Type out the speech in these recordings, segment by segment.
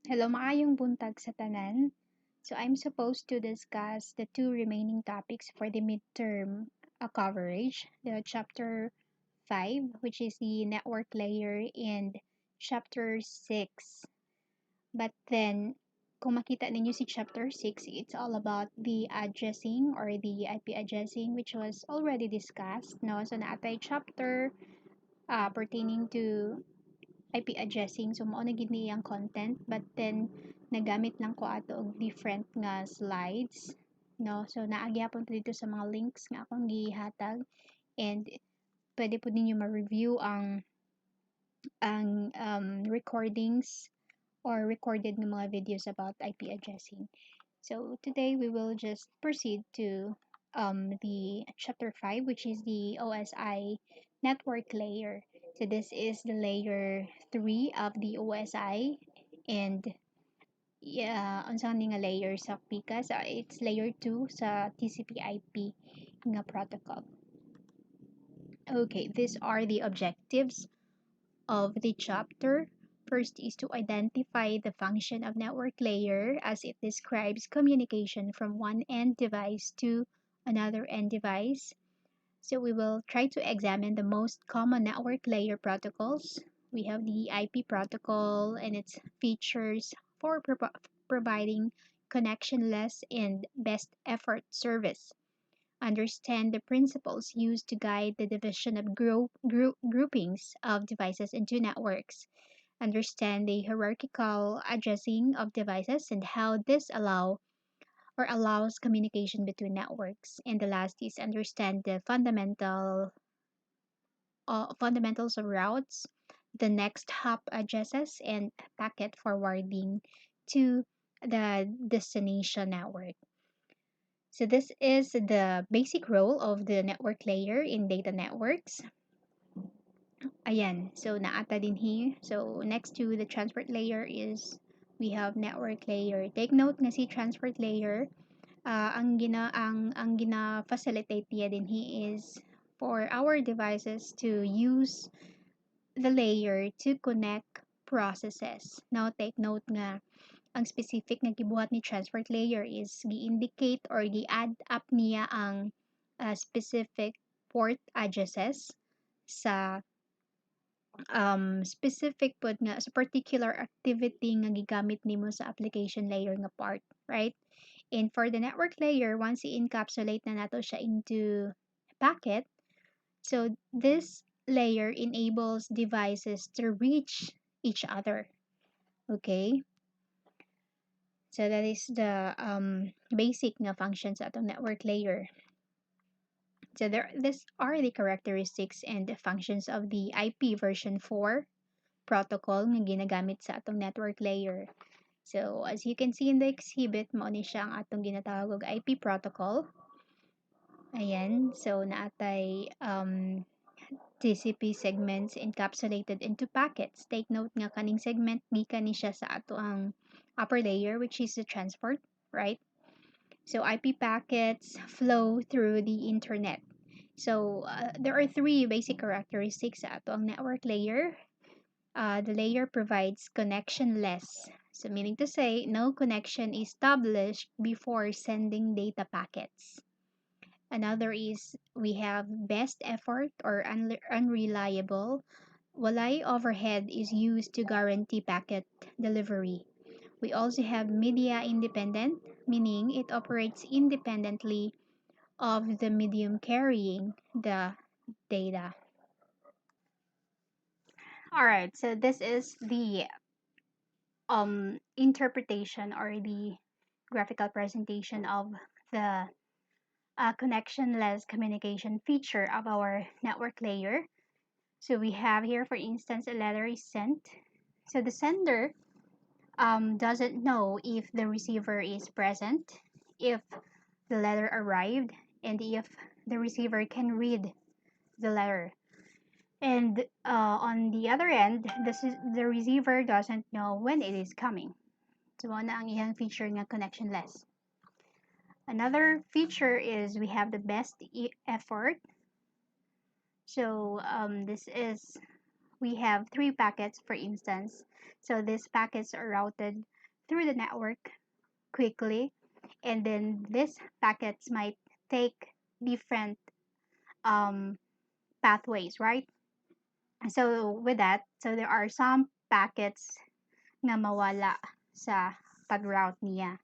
Hello, maayong buntag sa tanan. So I'm supposed to discuss the two remaining topics for the midterm coverage, the chapter 5, which is the network layer, and chapter 6. But then, kung makita ninyo si chapter 6, it's all about the addressing or the IP addressing, which was already discussed. No? So naatay chapter pertaining to IP addressing, so mao na gid niyang content, but then nagamit lang ko ato og different nga slides, no? So naagyapon to dito sa mga links nga akong gihatag, and pwede po ninyo ma-review ang recordings or recorded ng mga videos about IP addressing. So today we will just proceed to the chapter 5, which is the OSI network layer. So this is the layer 3 of the OSI, and yeah, unsa nga layer sa pika, so it's layer 2 sa TCP/IP nga protocol. Okay, these are the objectives of the chapter. First is to identify the function of network layer as it describes communication from one end device to another end device. So we will try to examine the most common network layer protocols. We have the IP protocol and its features for providing connectionless and best effort service. Understand the principles used to guide the division of groupings of devices into networks. Understand the hierarchical addressing of devices and how this allows communication between networks. And the last is understand the fundamentals of routes, the next hop addresses, and packet forwarding to the destination network. So this is the basic role of the network layer in data networks. Ayan, so naata din here. So next to the transport layer is we have network layer. Take note nga si transport layer, ang gina facilitate niya din he is for our devices to use the layer to connect processes. Now take note nga ang specific nga gibuhat ni transport layer is gi-indicate or gi-add up niya ang specific port addresses sa specific pod nga sa particular activity nga gigamit nimo sa application layer nga part, right? And for the network layer, once i-encapsulate na nato siya into packet, so this layer enables devices to reach each other. Okay? So that is the basic nga functions sa atong network layer. So these are the characteristics and the functions of the IP version 4 protocol nga ginagamit sa atong network layer. So as you can see in the exhibit, mao ni siya ang atong ginatawag og IP protocol. Ayan, so naatay TCP segments encapsulated into packets. Take note nga kaning segment gikan ni siya sa ato ang upper layer, which is the transport, right? So IP packets flow through the internet. So there are three basic characteristics sa ato ang network layer. The layer provides connectionless. So meaning to say, no connection is established before sending data packets. Another is we have best effort or unreliable. Walay overhead is used to guarantee packet delivery. We also have media independent, meaning it operates independently of the medium carrying the data. All right, so this is the interpretation or the graphical presentation of the connectionless communication feature of our network layer. So we have here, for instance, a letter is sent. So the sender doesn't know if the receiver is present, if the letter arrived, and if the receiver can read the letter. And on the other end, the receiver doesn't know when it is coming. So mao na ang iyang feature nga connectionless. Another feature is we have the best effort. So we have three packets, for instance. So these packets are routed through the network quickly, and then these packets might take different um, pathways, right? So with that, so there are some packets na mawala sa pag-route niya.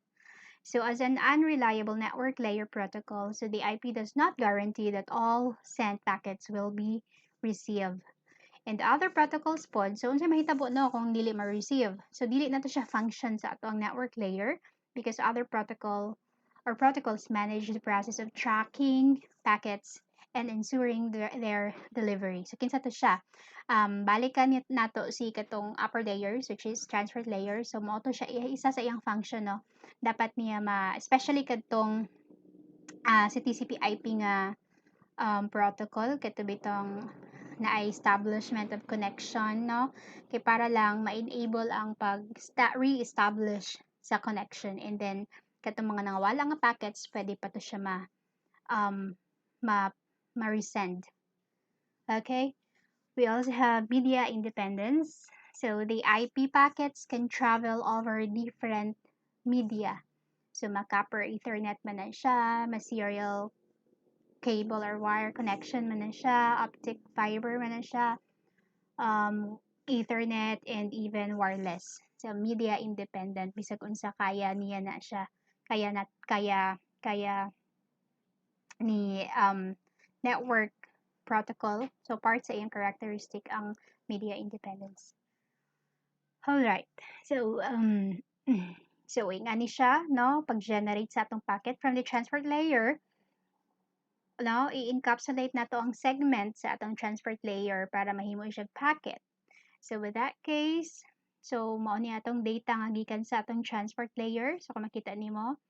So as an unreliable network layer protocol, so the IP does not guarantee that all sent packets will be received. And the other protocols pod, so unsa mahitabo no kung dili ma-receive. So dili na to siya function sa ato ang network layer because other protocol or protocols manage the process of tracking packets and ensuring their delivery. So kinsa to siya? Balikan nato si katong upper layers which is transport layer. So mo to siya isa sa iyang function no. Dapat niya especially katong sa TCP IP nga protocol kato bitong na establishment of connection no kay para lang ma-enable ang pag re-establish sa connection, and then katong mga nangawala nga packets pwede pa to siya um ma ma-resend. Okay, we also have media independence, so the IP packets can travel over different media, so ma-copper ethernet man na siya, ma-serial cable or wire connection man na siya, optic fiber man na siya, Ethernet, and even wireless. So media independent bisag unsa kaya niya na siya. Kaya ni network protocol. So part sa iyang characteristic ang media independence. Alright. So so ingani siya no pag-generate sa atong packet from the transport layer. No, i-encapsulate nato ang segment sa atong transport layer para mahimo siya packet. So with that case, so mao ni atong data nga gikan sa atong transport layer. So kung makita nimo,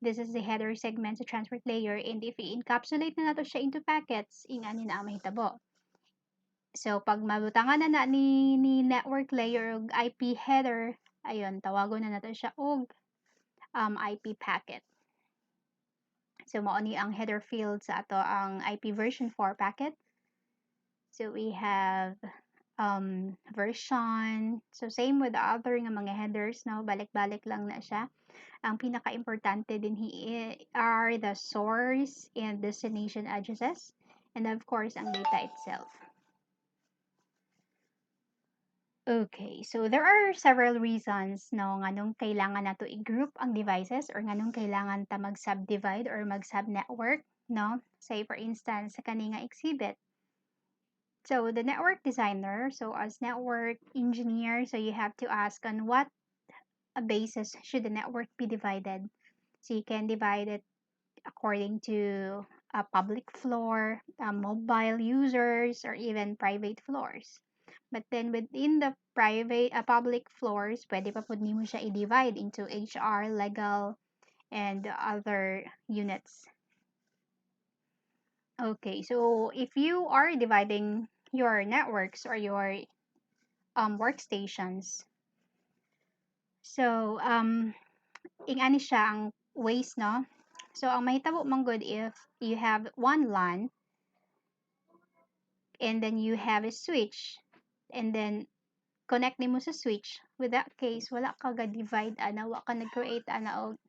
this is the header segment sa transport layer, and if i-encapsulate na nato siya into packets, ingani na ang mahitabo. So pag mabutangan na ni network layer og IP header, ayon tawagon na nato siya og IP packet. So mao ni ang header field sa ato ang IP version 4 packet. So we have version. So same with the other nga mga headers, no? Balik-balik lang na siya. Ang pinaka-importante din are the source and destination addresses, and of course ang data itself. Okay, so there are several reasons no nganong kailangan nato i-group ang devices or nganong kailangan ta mag-subdivide or mag-subnetwork, no? Say for instance sa kani nga exhibit. So the network designer, so as network engineer, so you have to ask on what a basis should the network be divided. So you can divide it according to a public floor, mobile users, or even private floors. But then within the public floors, pwede pa po nimo siya i-divide into HR, legal, and other units. Okay, so if you are dividing your networks or your workstations, so ingani siya ang ways, no? So ang mahitabo man good if you have one LAN and then you have a switch and then connect nimo sa switch. With that case, wala ka ga-divide ana, wala ka nag-create ana og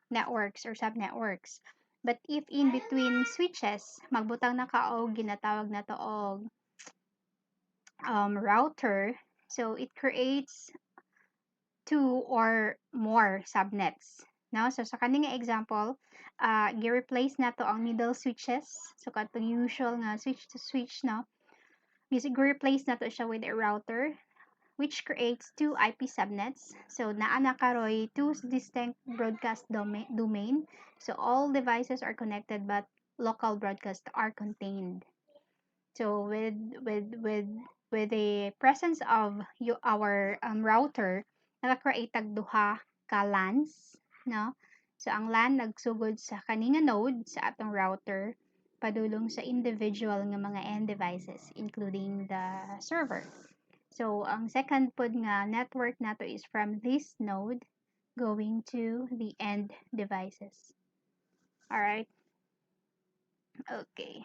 networks or subnetworks. But if in between switches, magbutang na ka og ginatawag na to og router, so it creates two or more subnets. No? So sa kaning example, gi-replace na to ang middle switches. So katong usual nga switch to switch, no? Gi-replace na to siya with a router which creates two IP subnets. So naa na karoy two distinct broadcast domain. So all devices are connected but local broadcasts are contained. So with the presence of our router, naka-create tag duha ka LANs, no? So ang LAN nagsugod sa kaninga node sa atong router padulong sa individual nga mga end devices including the server. So ang second pod nga network nato is from this node going to the end devices. All right? Okay.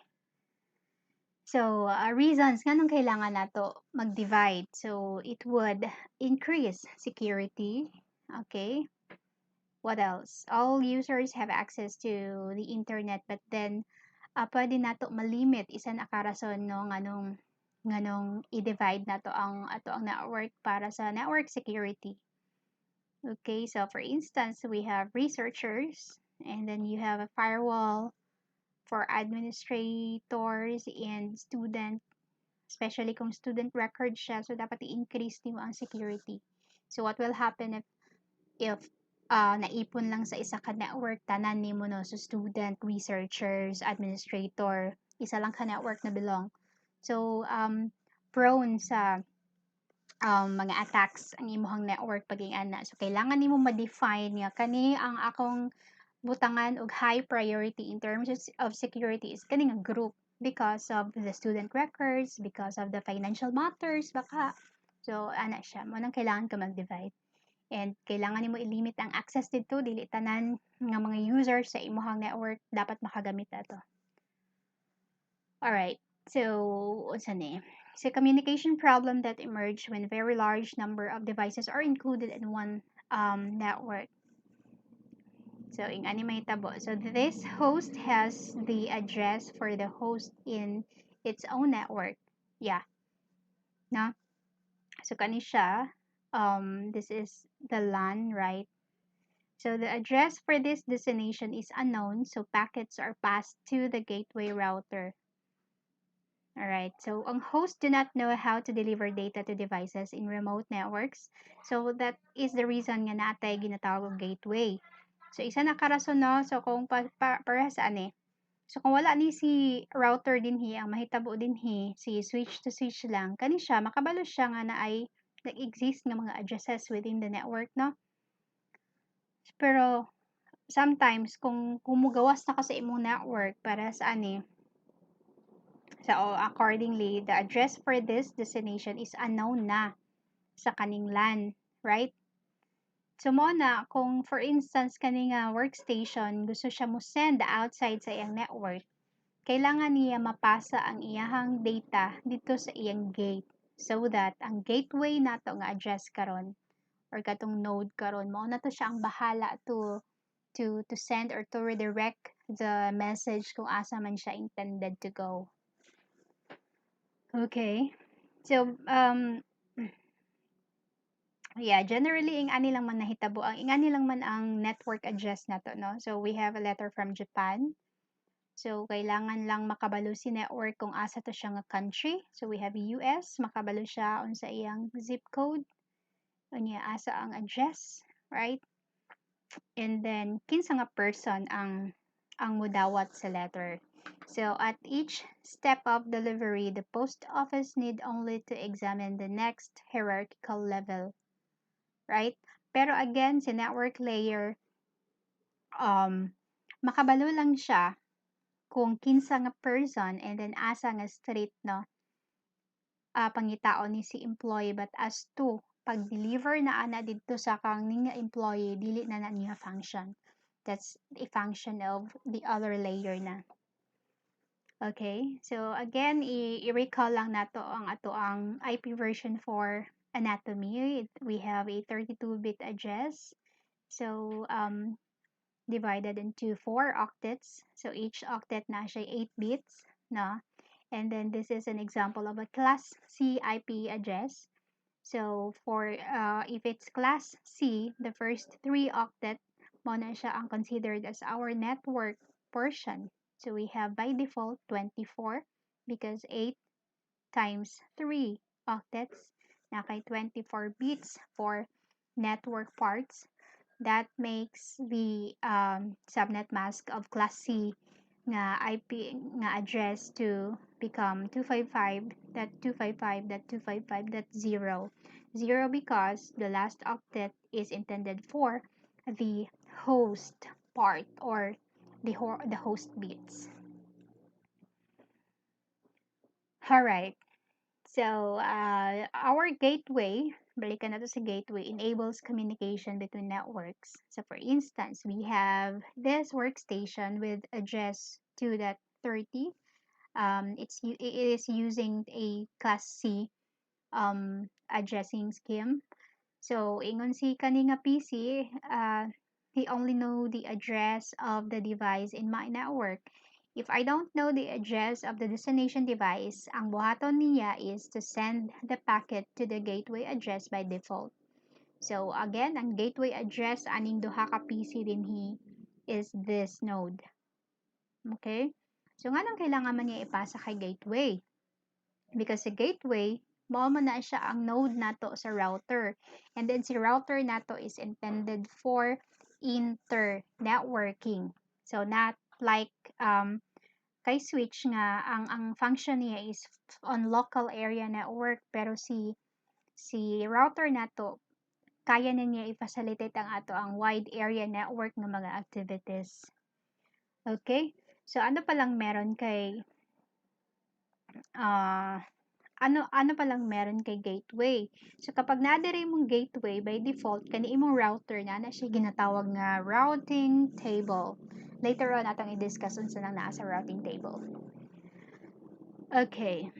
So, reasons nga nung kailangan nato mag-divide. So, it would increase security. Okay. What else? All users have access to the internet, but then pwede nato malimit isa na ka rason no nganong i-divide nato ang ato ang network para sa network security. Okay, so for instance, we have researchers, and then you have a firewall for administrators and student, especially kung student record siya, so dapat i-increase nimo ang security. So what will happen if naipon lang sa isa ka network, tanan nimo no, so student, researchers, administrator, isa lang ka network na belong. So prone sa mga attacks ang imong network paging ana. So kailangan nimo ma-define nga kani ang akong butangan og high priority in terms of security is kani nga group because of the student records, because of the financial matters baka. So ana siya, mo nang kailangan ka mag-divide. And kailangan nimo i-limit ang access dito, dili tanan nga mga users sa imong network dapat makagamit ato. Alright, so unsa ni? So communication problem that emerge when very large number of devices are included in one network. So in ani mahitabo. So this host has the address for the host in its own network. Yeah, no? So kani siya, this is the LAN, right? So the address for this destination is unknown, so packets are passed to the gateway router. Alright, so ang host do not know how to deliver data to devices in remote networks. So that is the reason nga natay ginatawag gateway. So isa na karason no, so kung para sa ani. So kung wala ni si router dinhi, ang mahitabo dinhi, si switch to switch lang, kani siya, makabalo siya nga na ay nag-exist nga mga addresses within the network, no? Pero sometimes kung kumugawas na ka sa imong network para sa ani, so accordingly, the address for this destination is unknown na sa kaning LAN, right? So mo na, kung for instance kaning workstation, gusto siya mo send outside sa iyang network, kailangan niya mapasa ang iyahang data dito sa iyang gate so that ang gateway nato nga address karon or katong node karon mao na to siya ang bahala to send or to redirect the message kung asa man siya intended to go. Okay. So, yeah, generally, ing ani lang man nahitabo. Ang ing ani lang man ang network address nato, no? So, we have a letter from Japan. So, kailangan lang makabalo si network kung asa to siya nga country. So, we have US, makabalo siya unsa iyang zip code, unya asa ang address, right? And then, kinsa nga person ang mudawat sa letter. So, at each step of delivery, the post office need only to examine the next hierarchical level, right? Pero again, sa network layer, makabalo lang siya kung kinsa nga person and then asa nga street, no? Pangitaon ni si employee, but as to pag-deliver na ana dito sa kang ning employee, dili na na niya function. That's a function of the other layer na. Okay, so again, i-recall lang nato ang ato ang IP version for anatomy. We have a 32-bit address. So, divided into 4 octets. So, each octet na siya 8 bits, no? And then, this is an example of a class C IP address. So, for if it's class C, the first 3 octet mo na siya ang considered as our network portion. So, we have by default 24 because 8 times 3 octets na kay 24 bits for network parts. That makes the subnet mask of class C nga IP nga address to become 255.255.255.0. 0 because the last octet is intended for the host part or the host bits. All right. So, our gateway, balikan natin sa gateway, enables communication between networks. So, for instance, we have this workstation with address 2.30. It is using a class C addressing scheme. So, ingon si kani nga PC, he only know the address of the device in my network. If I don't know the address of the destination device, ang buhaton niya is to send the packet to the gateway address by default. So, again, ang gateway address aning duha ka PC dinhi is this node. Okay? So, nga nang kailangan man niya ipasa kay gateway? Because sa gateway, mao man na siya ang node nato sa router. And then si router nato is intended for inter-networking. So not like kay switch nga ang function niya is on local area network, pero si router nato kaya na niya i-facilitate ang ato ang wide area network ng mga activities. Okay? So ano pa lang meron kay uh, ano pa lang meron kay gateway. So kapag na-dire mong gateway, by default kani imong router na siya ginatawag nga routing table. Later on atong i-discuss unsa nang naa sa routing table. Okay.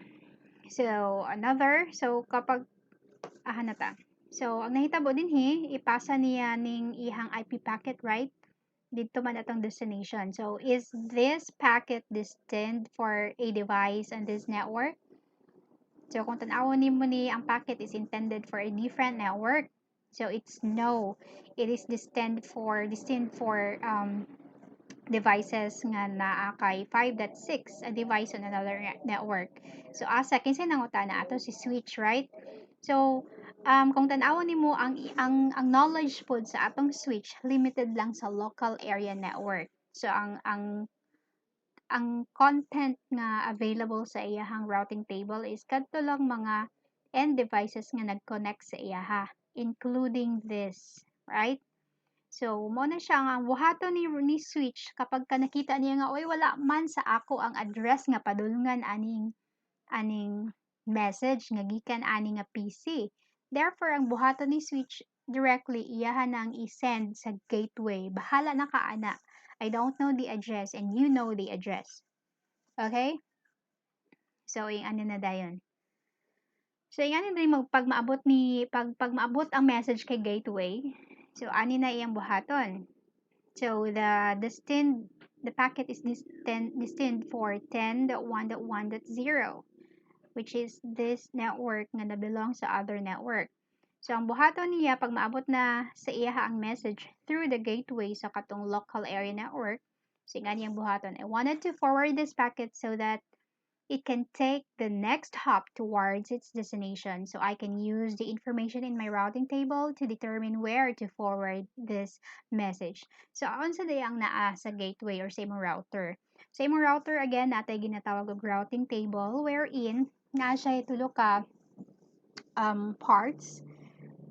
So kapag na ta. So ang nahitabo dinhi, ipasa niya ning ihang IP packet, right? Dito man atong destination. So is this packet destined for a device on this network? So, kung tanawon nimo ni ang packet is intended for a different network. So, it's no. It is destined for devices nga naa kay 5.6, a device on another network. So, asa kinsa nangutana ato si switch, right? So, kung tanawon nimo ang knowledge pod sa atong switch limited lang sa local area network. So, ang content nga available sa iyahang routing table is kadto lang mga end devices nga nag-connect sa iyaha, including this, right? So, mo na siya nga buhaton ni switch kapag ka nakita niya nga oy wala man sa ako ang address nga padulungan aning message nga gikan ani nga PC. Therefore, ang buhaton ni switch directly iyahan nang i-send sa gateway. Bahala na ka ana. I don't know the address and you know the address. Okay? So, yung ano na dayon. So, yung ano rin pag maabot ang message kay gateway, so ani na iyang buhaton. So, the packet is destined for 10.1.1.0, which is this network nga na belong sa other network. So, ang buhaton niya, pag maabot na sa iyaha ang message through the gateway sa katong local area network, so yung aniyang buhaton, I wanted to forward this packet so that it can take the next hop towards its destination. So I can use the information in my routing table to determine where to forward this message. So unsa day ang naa sa gateway or sa imong router? Sa imong router, again, natay ginatawag og routing table wherein naa siya tulo ka parts.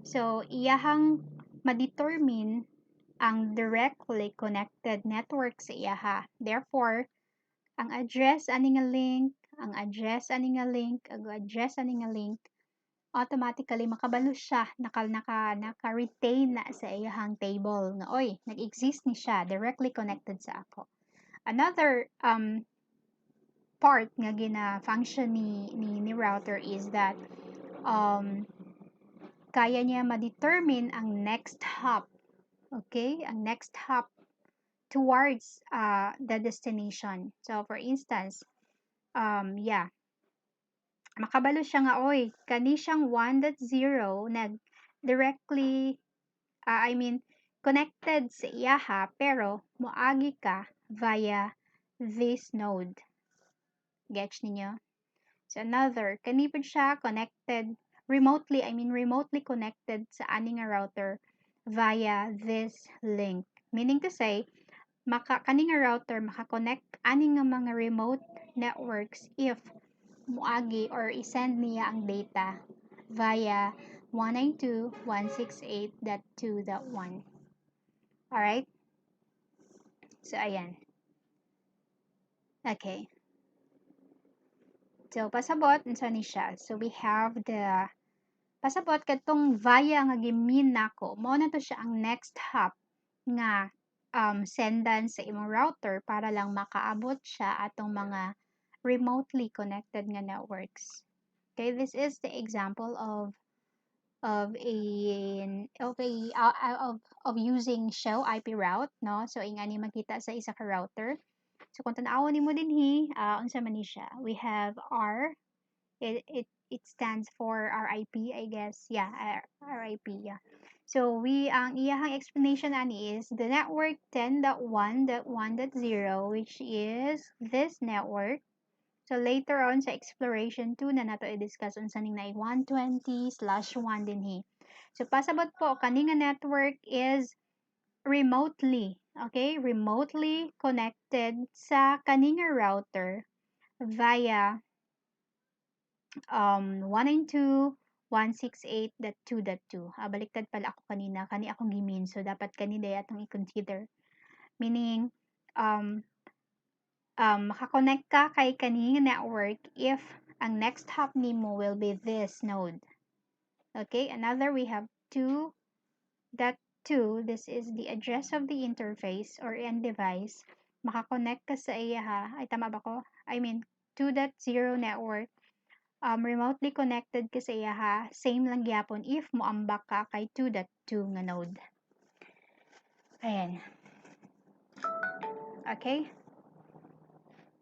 So iyahang ma-determine ang directly connected network sa iyaha. Therefore, ang address ani nga link, ang address ani nga link, ang address ani nga link, automatically makabalo siya, naka-retain na sa iyahang table nga oy, nag-exist ni siya, directly connected sa ako. Another part nga gina-function ni router is that kaya niya ma-determine ang next hop. Okay? Ang next hop towards the destination. So, for instance, makabalo siya nga, oy, kani siyang 1.0 nag directly, connected sa iyaha, pero moagi ka via this node. Gets ninyo? So, another, kani po siya connected remotely connected sa aning router via this link. Meaning to say, kaning router makakonect aning nga mga remote networks if muagi or isend niya ang data via 192.168.2.1. Alright? So, ayan. Okay. So, pasabot, unsa ni siya? So, we have the pasabot katong via nga gimin nako. Mao na to siya ang next hop nga sendan sa imong router para lang makaabot siya atong mga remotely connected nga networks. Okay, this is the example of of using shell IP route, no? So ingani makita sa isa ka router. So kung tan-awon nimo dinhi, unsa man ni siya? We have R. It stands for RIP, I guess. Yeah, RIP, yeah. So ang iyahang explanation ani is the network 10.1.1.0, which is this network. So later on sa exploration 2 na nato i-discuss unsa ning na 120/1 dinhi. So pasabot po kani nga network is remotely, okay? Remotely connected sa kani nga router via 192.168.2.2. Baliktad pala ako kanina, kani akong gimin. So dapat kani day atong i-consider. Meaning makakonect ka kay kaning network if ang next hop nimo will be this node. Okay, another we have 2.2. This is the address of the interface or end device. Makakonect ka sa iya ha. Ay, tama ba ko? I mean, 2.0 network. Remotely connected ka sa iya ha. Same lang gyapon if moambak ka kay 2.2 nga node. Ayan. Okay?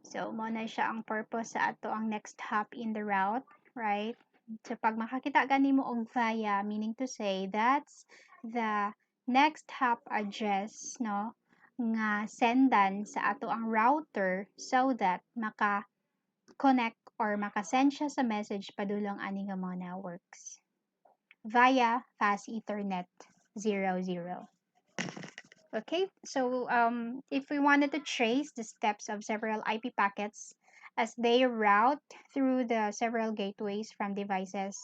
So, mo na siya ang purpose sa ato ang next hop in the route, right? So, pag makakita gani mo og via, meaning to say, that's the next hop address, no? Nga sendan sa ato ang router so that maka-connect or maka-send siya sa message padulong ani nga mga networks via fast ethernet 00. Okay, so if we wanted to trace the steps of several IP packets as they route through the several gateways from devices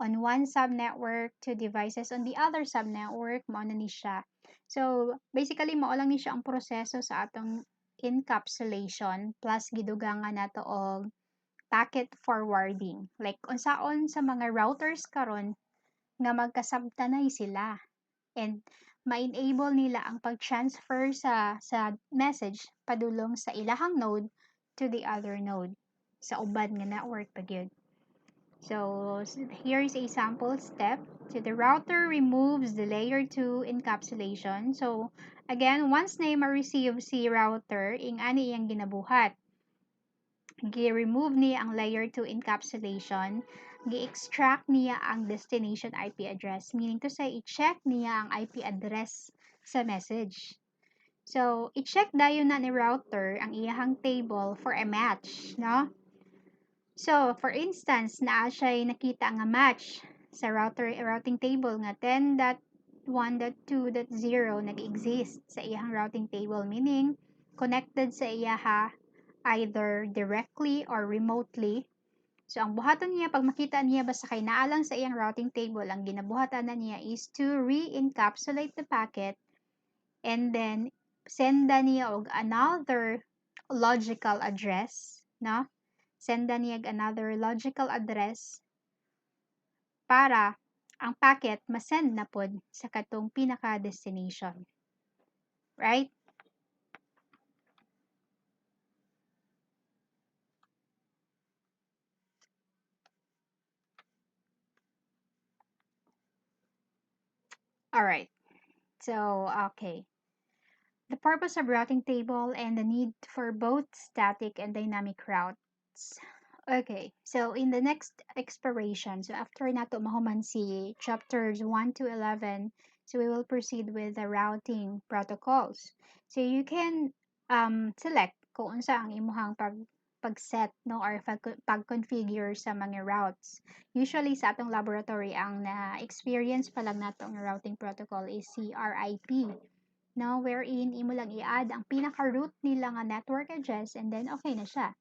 on one subnetwork to devices on the other subnetwork, mao na ni siya. So, basically, mao lang ni siya ang proseso sa atong encapsulation plus gidugangan nato og packet forwarding. Like, unsaon sa mga routers karon nga magkasabtanay sila. And ma-enable nila ang pag-transfer sa message padulong sa ilahang node to the other node sa uban nga network pa gyud. So here is a sample step. So the router removes the layer 2 encapsulation. So again, once na ma-receive si router, ing ani iyang ginabuhat. Gi-remove niya ang layer 2 encapsulation, gi-extract niya ang destination IP address, meaning to say, i-check niya ang IP address sa message. So, i-check dayon na ni router ang iyahang table for a match, no? So, for instance, naa siya'y nakita nga match sa routing table nga 10.1.2.0 nag-exist sa iyahang routing table, meaning connected sa iyaha either directly or remotely. So, ang buhaton niya, pag makita niya basta kay naalang sa iyang routing table, ang ginabuhatan na niya is to re-encapsulate the packet and then senda niya og another logical address, no? Senda niya another logical address para ang packet masend na pod sa katong pinaka-destination. Right? Alright. So, okay. The purpose of routing table and the need for both static and dynamic routes. Okay, so in the next exploration, so after nato mahuman si chapters 1 to 11, so we will proceed with the routing protocols. So you can select kung unsa ang imuhang pag-set no or pag-configure sa mga routes. Usually sa atong laboratory ang na-experience pa lang nato ang routing protocol is si RIP, no, wherein imo lang i-add ang pinaka-root nila nga network address and then okay na siya.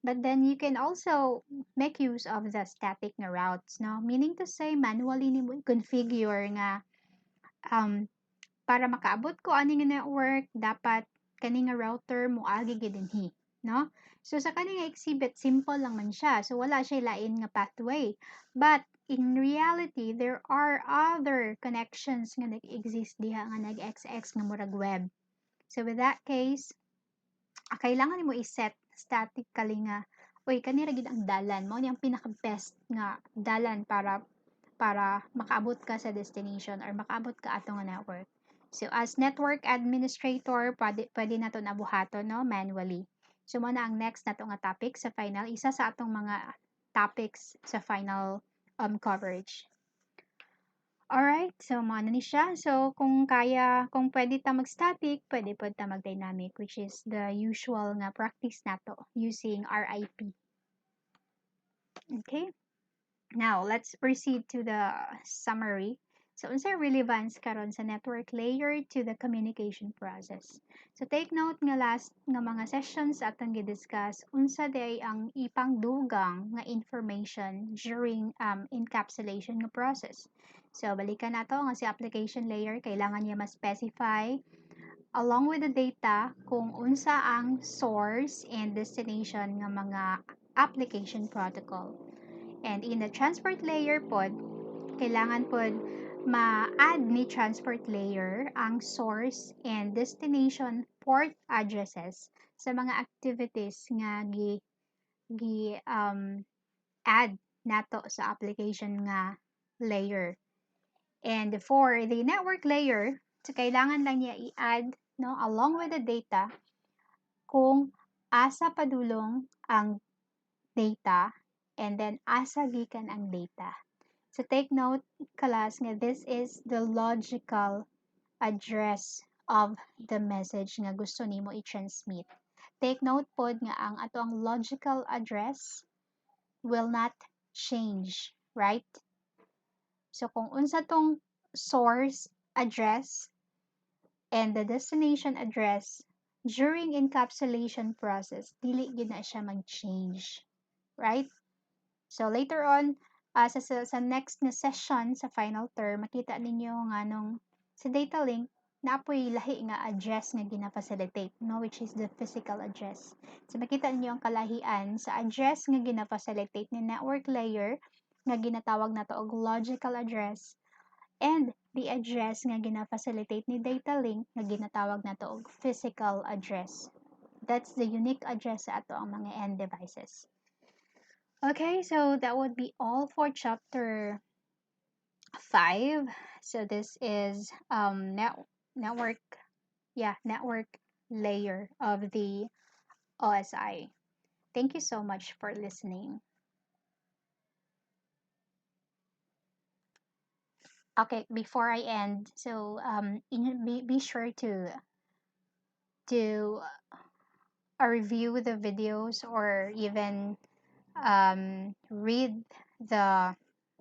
But then you can also make use of the static nga routes, no? Meaning to say, manually ni mo configure nga para makaabot ko ani nga network, dapat kani nga router mo agi gidinhi, no? So sa kani nga exhibit, simple lang man siya. So wala siya lain nga pathway. But in reality, there are other connections nga nag-exist diha nga nag-XX nga murag web. So with that case, kailangan mo i-set statically nga, oy, kanira gid ang dalan mo ni ang pinaka best nga dalan para para makaabot ka sa destination or makaabot ka ato nga network. So as network administrator, pwede na to nabuhaton no manually. So mo na ang next nato nga topic sa final, isa sa atong mga topics sa final coverage. Alright, so mo ni siya. So kung pwede ta mag-static, pwede pod ta mag-dynamic, which is the usual nga practice nato using RIP. Okay? Now, let's proceed to the summary. So, unsay relevance karon sa network layer to the communication process. So, take note nga last nga mga sessions atong gidiscuss unsa day ang ipangdugang nga information during encapsulation nga process. So, balikan nato nga si application layer kailangan niya ma-specify along with the data kung unsa ang source and destination nga mga application protocol. And in the transport layer pod, kailangan pod ma-add ni transport layer ang source and destination port addresses sa mga activities nga add nato sa application nga layer. And for the network layer, so kailangan lang niya i-add no along with the data kung asa padulong ang data and then asa gikan ang data. So take note class nga this is the logical address of the message nga gusto nimo i-transmit. Take note pod nga ang atong logical address will not change, right? So kung unsa tong source address and the destination address during encapsulation process, dili gyud na siya mag-change, right? So later on, sa next na session, sa final term, makita ninyo nga nung sa data link, naapoy lahi nga address nga gina-facilitate, no? Which is the physical address. So makita ninyo ang kalahian sa address nga gina-facilitate ni network layer nga ginatawag na to og logical address and the address nga gina-facilitate ni data link nga ginatawag na to og physical address. That's the unique address sa ato ang mga end devices. Okay, so that would be all for chapter 5. So this is network layer of the OSI. Thank you so much for listening. Okay, before I end, so be sure to do a review the videos or even read the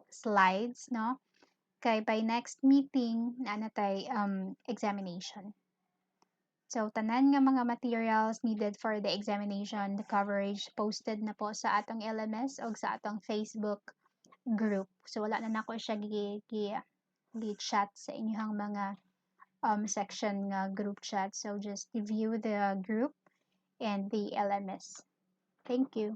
slides, no? Kay by next meeting na natay examination. So tanan nga mga materials needed for the examination, the coverage posted na po sa atong LMS o sa atong Facebook group. So wala na nako siya gi-chat sa inyong mga section nga group chat. So just view the group and the LMS. Thank you.